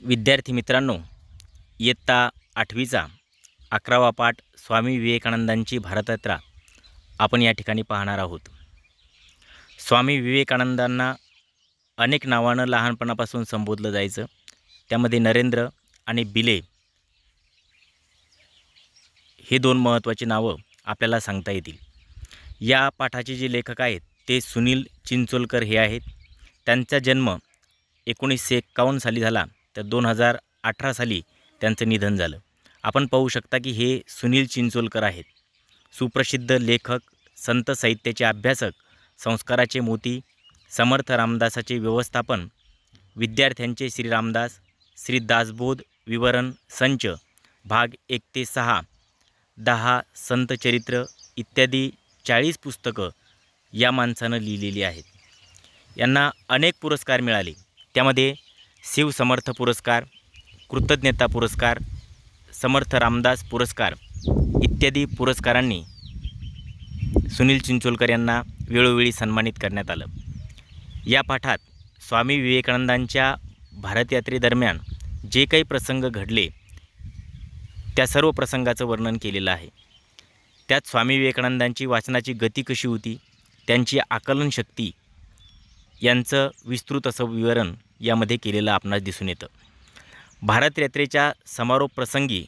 विद्यार्थी मित्रांनो, इयत्ता 8वीचा 11वा पाठ स्वामी विवेकानंदांची भारतयात्रा आपण या ठिकाणी पाहणार आहोत। स्वामी विवेकानंदांना अनेक नावानं लहानपणापासून संबोधलं जायचं। त्यामध्ये नरेंद्र आणि बिले हे दोन महत्त्वाची नावं आपल्याला सांगता येतील। या पाठाचे जे लेखक आहेत ते सुनील चिंचोलकर हे आहेत। त्यांचा जन्म 1951 साली झाला, तर 2018 साली त्यांचं निधन झालं। आपण पाहू शकता की हे सुनील चिंचोलकर आहेत। सुप्रसिद्ध लेखक, संत साहित्याचे अभ्यासक, संस्काराचे मोती, समर्थ रामदासाचे व्यवस्थापन, विद्यार्थ्यांचे श्री रामदास, श्री दासबोध विवरण संच भाग 1 ते 6, 10 संत चरित्र इत्यादी 40 पुस्तकं या माणसानं लिहिलेली आहेत। यांना अनेक पुरस्कार मिळाले। त्यामध्ये शिवसमर्थ पुरस्कार, कृतज्ञता पुरस्कार, समर्थ रामदास पुरस्कार इत्यादी पुरस्कारांनी सुनील चिंचोलकर यांना वेळोवेळी सन्मानित करण्यात आलं। या पाठात स्वामी विवेकानंदांच्या भारतयात्रेदरम्यान जे काही प्रसंग घडले त्या सर्व प्रसंगाचं वर्णन केलेलं आहे। त्यात स्वामी विवेकानंदांची वाचनाची गती कशी होती, त्यांची आकलन शक्ती यांचं विस्तृत असं विवरण यामध्ये केलेलं आपणास दिसून येतं। भारतयात्रेच्या समारोप प्रसंगी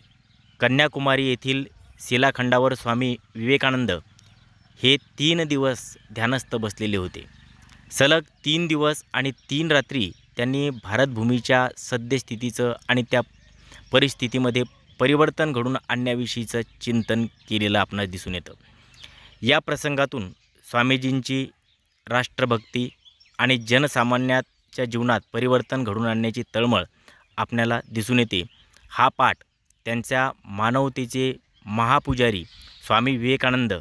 कन्याकुमारी येथील शिलाखंडावर स्वामी विवेकानंद हे 3 दिवस ध्यानस्थ बसलेले होते। सलग 3 दिवस आणि 3 रात्री त्यांनी भारतभूमीच्या सद्यस्थितीचं आणि त्या परिस्थितीमध्ये परिवर्तन घडून आणण्याविषयीचं चिंतन केलेलं आपणास दिसून येतं। या प्रसंगातून स्वामीजींची राष्ट्रभक्ती आणि जनसामान्याच्या जीवनात परिवर्तन घडून आणण्याची तळमळ आपल्याला दिसून येते। हा पाठ त्यांच्या मानवतेचे महापुजारी स्वामी विवेकानंद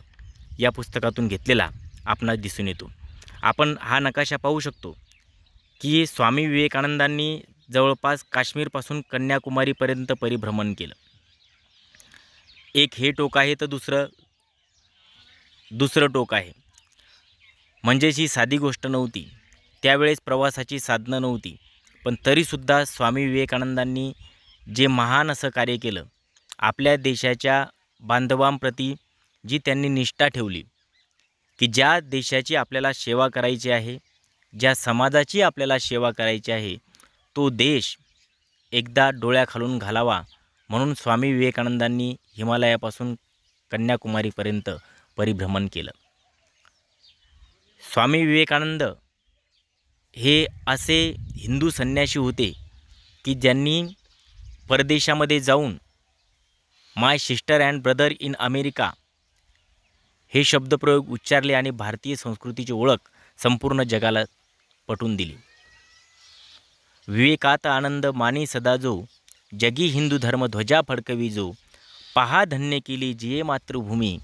या पुस्तकातून घेतलेला आपणास दिसून येतो। आपण हा नकाशा पाहू शकतो की स्वामी विवेकानंदांनी जवळपास काश्मीरपासून कन्याकुमारीपर्यंत परिभ्रमण केलं। एक हे टोक आहे तर दुसरं टोक आहे। म्हणजेच ही साधी गोष्ट नव्हती। त्यावेळेस प्रवासाची साधनं नव्हती, पण तरीसुद्धा स्वामी विवेकानंदांनी जे महान असं कार्य केलं, आपल्या देशाच्या बांधवांप्रती जी त्यांनी निष्ठा ठेवली की ज्या देशाची आपल्याला सेवा करायची आहे, ज्या समाजाची आपल्याला सेवा करायची आहे, तो देश एकदा डोळ्याखालून घालावा म्हणून स्वामी विवेकानंदांनी हिमालयापासून कन्याकुमारीपर्यंत परिभ्रमण केलं। स्वामी विवेकानंद हे असे हिंदू संन्यासी होते की ज्यांनी परदेशामध्ये जाऊन my sister and brother in America हे शब्दप्रयोग उच्चारले आणि भारतीय संस्कृतीची ओळख संपूर्ण जगाला पटवून दिली। विवेकात आनंद मानी सदा जो, जगी हिंदू धर्म ध्वजा फडकवी जो, पहा धन्य केली जिये मातृभूमी,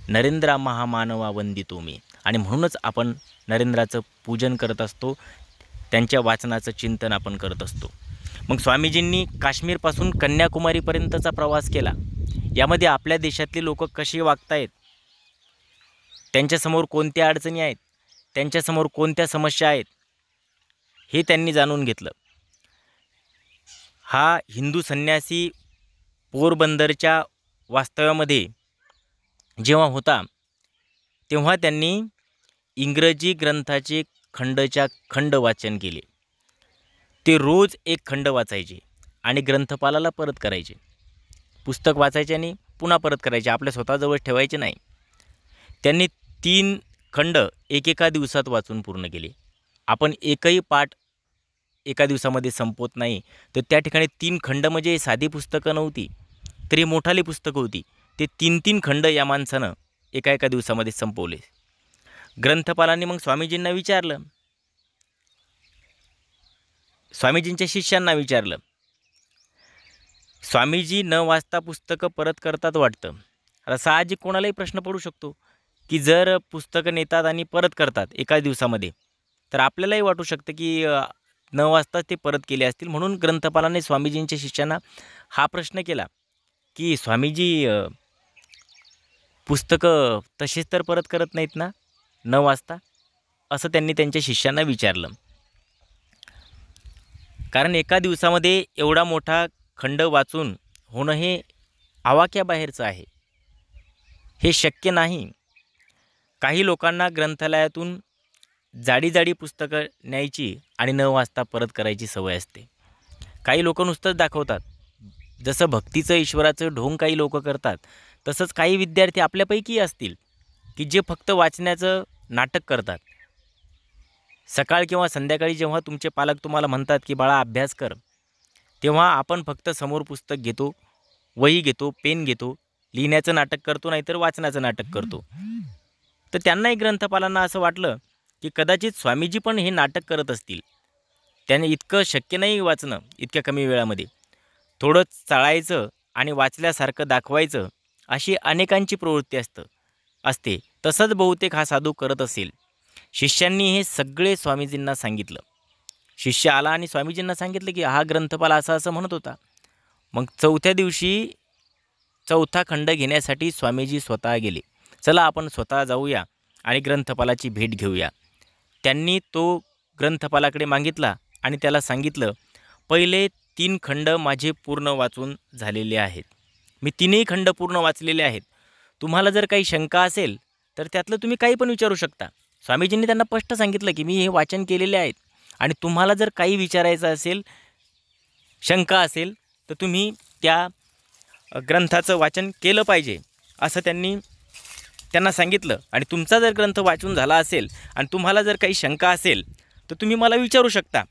नरेंद्रा महामानवा वंदितो मी। आणि म्हणूनच आपण नरेंद्राचं पूजन करत असतो, त्यांच्या वाचनाचं चिंतन आपण करत असतो। मग स्वामीजींनी काश्मीरपासून कन्याकुमारीपर्यंतचा प्रवास केला। यामध्ये आपल्या देशातले लोक कसे वागतायत, त्यांच्यासमोर कोणत्या अडचणी आहेत, त्यांच्यासमोर कोणत्या समस्या आहेत, हे त्यांनी जाणून घेतलं। हा हिंदू संन्यासी पोरबंदरच्या वास्तव्यामध्ये जेव्हा होता, तेव्हा त्यांनी इंग्रजी ग्रंथाचे खंड वाचन केले। ते रोज एक खंड वाचायचे आणि ग्रंथपालाला परत करायचे। पुस्तक वाचायचे आणि पुन्हा परत करायचे, आपल्या स्वतःजवळ ठेवायचे नाही। त्यांनी 3 खंड एकेका दिवसात वाचून पूर्ण केले। आपण एकही पाठ एका दिवसामध्ये संपवत नाही, तर त्या ठिकाणी 3 खंड म्हणजे साधी पुस्तकं नव्हती, तरी मोठाली पुस्तकं होती। ते 3 खंड या माणसानं एका दिवसामध्ये संपवले। ग्रंथपालांनी मग स्वामीजींना विचारलं, स्वामीजींच्या शिष्यांना विचारलं, स्वामीजी न वाचता पुस्तकं परत करतात वाटतं। आता साहजिक कोणालाही प्रश्न पडू शकतो की जर पुस्तकं नेतात आणि परत करतात एका दिवसामध्ये, तर आपल्यालाही वाटू शकतं की न वाचता ते परत केले असतील। म्हणून ग्रंथपालाने स्वामीजींच्या शिष्यांना हा प्रश्न केला की स्वामीजी पुस्तकं तसेच तर परत करत नाहीत ना न वाचता, असं त्यांनी त्यांच्या शिष्यांना विचारलं। कारण एका दिवसामध्ये एवढा मोठा खंड वाचून होणं हे आवाक्याबाहेरचं आहे, हे शक्य नाही. काही लोकांना ग्रंथालयातून जाडी जाडी पुस्तकं न्यायची आणि न वाचता परत करायची सवय असते. काही लोक नुसतंच दाखवतात. जसं भक्तीचं ईश्वराचं ढोंग काही लोक करतात, तसंच काही विद्यार्थी आपल्यापैकी असतील की जे फक्त वाचण्याचं नाटक करतात. सकाळ किंवा संध्याकाळी जेव्हा तुमचे पालक तुम्हाला म्हणतात की बाळा अभ्यास कर, तेव्हा आपण फक्त समोर पुस्तक घेतो, वही घेतो, पेन घेतो, लिहिण्याचं नाटक करतो, नाहीतर वाचनाचं नाटक करतो. तर त्यांनाही ग्रंथपालांना असं वाटलं की कदाचित स्वामीजी पण हे नाटक करत असतील. त्याने इतकं शक्य नाही वाचणं इतक्या कमी वेळामध्ये. थोडं चाळायचं आणि वाचल्यासारखं दाखवायचं, अशी अनेकांची प्रवृत्ती असते. तसंच बहुतेक हा साधू करत असेल. शिष्यांनी हे सगळे स्वामीजींना सांगितलं. शिष्य आला आणि स्वामीजींना सांगितलं की हा ग्रंथपाल असं असं म्हणत होता. मग चौथ्या दिवशी चौथा खंड घेण्यासाठी स्वामीजी स्वतः गेले. चला आपण स्वतः जाऊया आणि ग्रंथपालाची भेट घेऊया. त्यांनी तो ग्रंथपालाकडे मागितला आणि त्याला सांगितलं, पहिले 3 खंड माझे पूर्ण वाचून झालेले आहेत. मी 3ही खंड पूर्ण वाचलेले आहेत. तुम्हाला जर काही शंका असेल तर त्यातलं तुम्ही काही पण विचारू शकता. स्वामीजींनी त्यांना स्पष्ट सांगितलं की मी हे वाचन केलेले आहेत आणि तुम्हाला जर काही विचारायचं असेल, शंका असेल, तर तुम्ही त्या ग्रंथाचं वाचन केलं पाहिजे असं त्यांना सांगितलं. आणि तुमचा जर ग्रंथ वाचून झाला असेल आणि तुम्हाला जर काही शंका असेल तर तुम्ही मला विचारू शकता.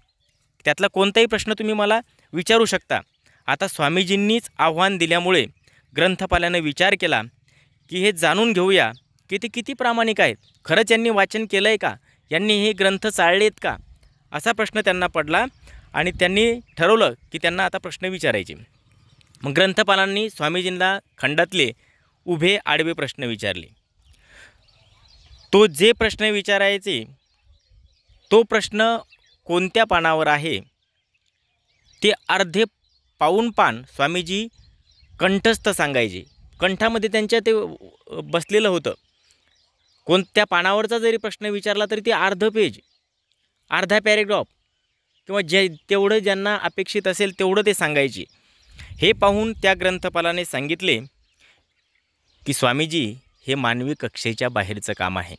त्यातला कोणताही प्रश्न तुम्ही मला विचारू शकता. आता स्वामीजींनीच आव्हान दिल्यामुळे ग्रंथपालानं विचार केला की हे जाणून घेऊया की ते किती प्रामाणिक आहेत. खरंच यांनी वाचन केलं आहे का? यांनी हे ग्रंथ चाळलेत का? असा प्रश्न त्यांना पडला आणि त्यांनी ठरवलं की त्यांना आता प्रश्न विचारायचे. मग ग्रंथपालांनी स्वामीजींना खंडातले उभे आडवे प्रश्न विचारले. तो जे प्रश्न विचारायचे, तो प्रश्न कोणत्या पानावर आहे ते अर्धे पाऊण पान स्वामीजी कंठस्थ सांगायचे. कंठामध्ये त्यांच्या ते बसलेलं होतं. कोणत्या पानावरचा जरी प्रश्न विचारला तरी ते अर्ध पेज, अर्धा पॅरेग्राफ किंवा तेवढं ज्यांना अपेक्षित असेल तेवढं ते सांगायचे. हे पाहून त्या ग्रंथपालाने सांगितले की स्वामीजी, हे मानवी कक्षेच्या बाहेरचं काम आहे.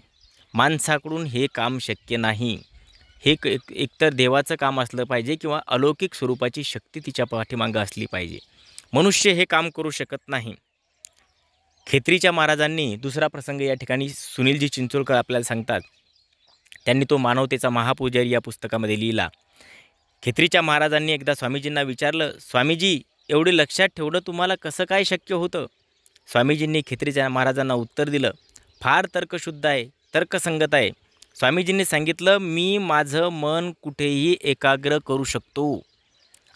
माणसाकडून हे काम शक्य नाही. हे एकतर देवाचं काम असलं पाहिजे किंवा अलौकिक स्वरूपाची शक्ती तिच्या पाठीमागं असली पाहिजे. मनुष्य हे काम करू शकत नाही. खेत्रीच्या महाराजांनी दुसरा प्रसंग या ठिकाणी सुनीलजी चिंचोलकर आपल्याला सांगतात. त्यांनी तो मानवतेचा महापुजारी या पुस्तकामध्ये लिहिला. खेत्रीच्या महाराजांनी एकदा स्वामीजींना विचारलं, स्वामीजी, एवढे लक्षात ठेवणं तुम्हाला कसं काय शक्य होतं? स्वामीजींनी खेत्रीच्या महाराजांना उत्तर दिलं, फार तर्कशुद्ध आहे, तर्कसंगत आहे. स्वामीजींनी सांगितलं, मी माझं मन कुठेही एकाग्र करू शकतो.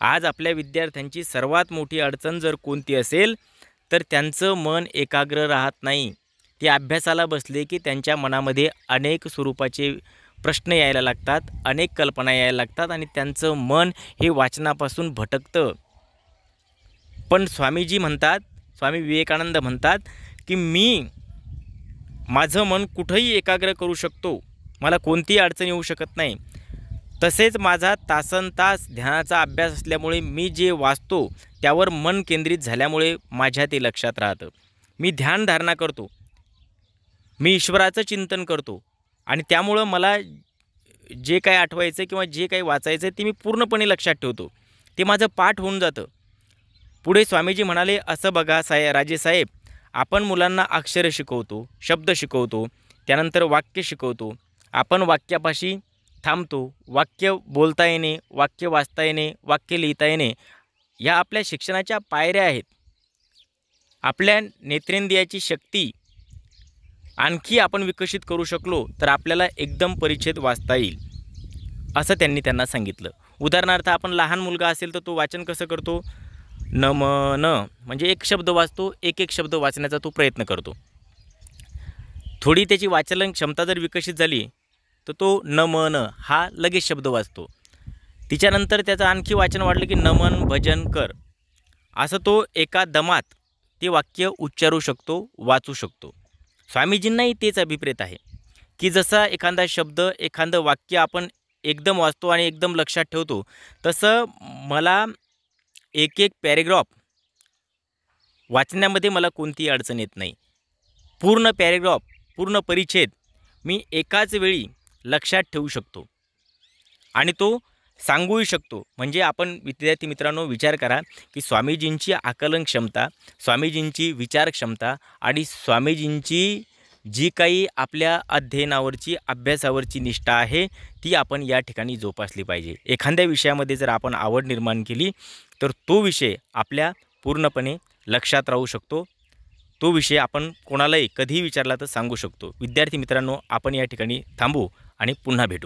आज आपल्या विद्यार्थ्यांची सर्वात मोठी अडचण जर कोणती असेल तर त्यांचं मन एकाग्र राहत नाही. ते अभ्यासाला बसले की त्यांच्या मनामध्ये अनेक स्वरूपाचे प्रश्न यायला लागतात, अनेक कल्पना यायला लागतात आणि त्यांचं मन हे वाचनापासून भटकतं. पण स्वामीजी म्हणतात, स्वामी विवेकानंद म्हणतात की मी माझं मन कुठंही एकाग्र करू शकतो, मला कोणतीही अडचण येऊ शकत नाही. तसेच माझा तासनतास ध्यानाचा अभ्यास असल्यामुळे मी जे वाचतो त्यावर मन केंद्रित झाल्यामुळे माझ्या ते लक्षात राहतं. मी ध्यानधारणा करतो, मी ईश्वराचं चिंतन करतो आणि त्यामुळं मला जे काही आठवायचं किंवा जे काही वाचायचं ते मी पूर्णपणे लक्षात ठेवतो. ते माझं पाठ होऊन जातं. पुढे स्वामीजी म्हणाले, असं बघा राजेसाहेब, आपण मुलांना अक्षरं शिकवतो, शब्द शिकवतो, त्यानंतर वाक्य शिकवतो. आपण वाक्यापाशी थांबतो. वाक्य बोलता येणे, वाक्य वाचता येणे, वाक्य लिहिता येणे, ह्या आपल्या शिक्षणाच्या पायऱ्या आहेत. आपल्या नेत्रेंद्रियाची शक्ती आणखी आपण विकसित करू शकलो तर आपल्याला एकदम परिच्छेद वाचता येईल, असं त्यांना सांगितलं. उदाहरणार्थ, आपण लहान मुलगा असेल तर तो वाचन कसं करतो? नमन, म्हणजे एक शब्द वाचतो, एक शब्द वाचण्याचा तो प्रयत्न करतो. थोडी त्याची वाचन क्षमता जर विकसित झाली तर तो नमन हा लगेच शब्द वाचतो. तिच्यानंतर त्याचं आणखी वाचन वाढलं की नमन भजन कर, असं तो एका दमात ते वाक्य उच्चारू शकतो, वाचू शकतो. स्वामीजींनाही तेच अभिप्रेत आहे की जसा एखादा शब्द, एखादं वाक्य आपण एकदम वाचतो आणि एकदम लक्षात ठेवतो, तसं मला एक एक पॅरेग्राफ वाचण्यामध्ये मला कोणतीही अडचण येत नाही. पूर्ण पॅरेग्राफ, पूर्ण परिच्छेद मी एकाच वेळी लक्षात ठेवू शकतो आणि तो सांगूही शकतो. म्हणजे आपण विद्यार्थी मित्रांनो विचार करा की स्वामीजींची आकलन क्षमता, स्वामीजींची विचार क्षमता आणि स्वामीजींची जी काही आपल्या अध्ययनावरची, अभ्यासावरची निष्ठा आहे, ती आपण या ठिकाणी जोपासली पाहिजे. एखाद्या विषयामध्ये जर आपण आवड निर्माण केली तर तो विषय आपल्या पूर्णपणे लक्षात राहू शकतो. तो विषय आपण कोणालाही कधीही विचारला तर सांगू शकतो. विद्यार्थी मित्रांनो, आपण या ठिकाणी थांबू आणि पुन्हा भेटू.